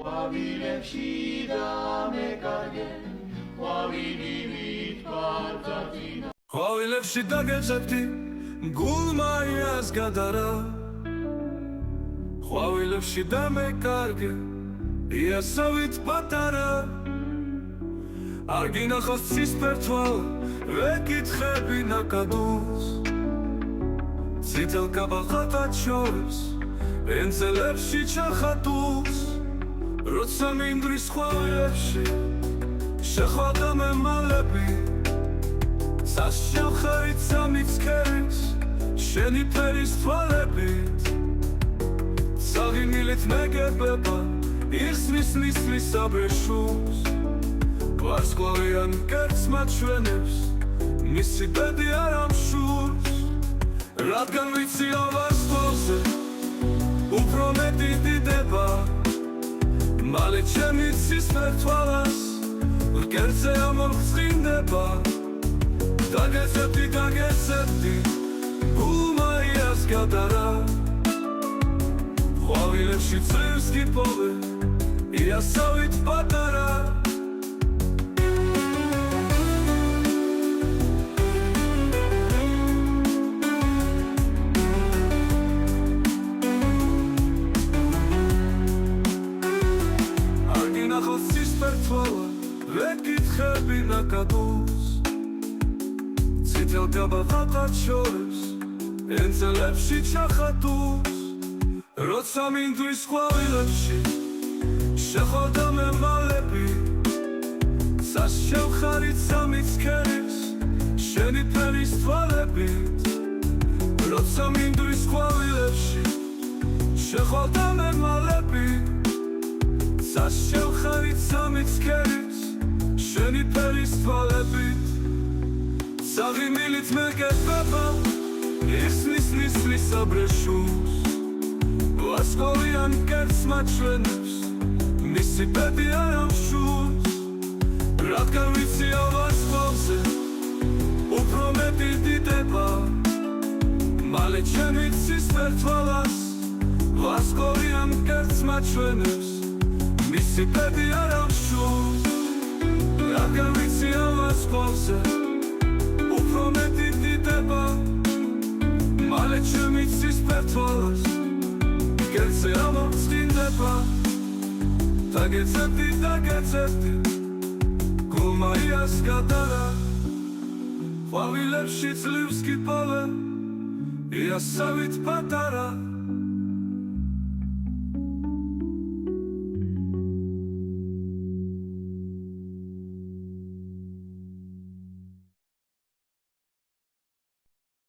ყვავილებში დამეკარგე ყვავილი ვითვალწაწინა ყვავილებში დაგეძებდი გულმა იას გადარა ყვავილებში დამეკარგე იასავით პატარა არ გინახავს ცისფერთვალ ვეკითხები ნაკადულს წითელ კაბახათად შორის ენძელებში ჩახატულს როცა მინდვრის ყვავილებში შეხვდა მემალები საშევხარით სამიცქერის შენი ფერის თვალებით ცაღი მილით მეგებება იხსნის ნისლის აბრეშულს ვარსკვლავიან კერცს მაჩვენებს მისი ბედი არ ამშურს რადგან ვიცი ვარსკვლავზე უფრო მეტი დიდება მალე ჩემი ცისფერთვალას კერძზე ამოხსინდება დაგეძებდი გულმა იას გადარა ყვავილებში წრილს გიპოვე იასავით პატარა არ გინახავს ცისფერთვალა ვეკითხები ნაკადულს წითელ კაბახათად შორის ენძელებში ჩახატულს როცა მინდვრის ყვავილებში შეხვდა მემალები საშევხარით სამიცქერის შენი ფერის თვალებით როცა მინდვრის ყვავილებში შეხვდა მემალები საშევხარით სამიცქერის შენი ფერის თვალებით ცაღი მილით მეგებება იხსნის ნისლის აბრეშულს ვარსკვლავიან კერცს მაჩვენებს მისი ბედი არ ამშურს რადგან ვიცი ვარსკვლავზე უფრო მეტი დიდება მალე ჩემი ცისფერთვალას ვარსკვლავიან კერცს მაჩვენებს მისი ბედი არ ამშურს რადგან ვიცი ვარსკვლავზე უფრო მეტი დიდება მალე ჩემი ცისფერთვალას კერძზე ამოხსინდება დაგეძებდი გულმა იას გადარა ყვავილებში ძლივს გიპოვე იასავით პატარა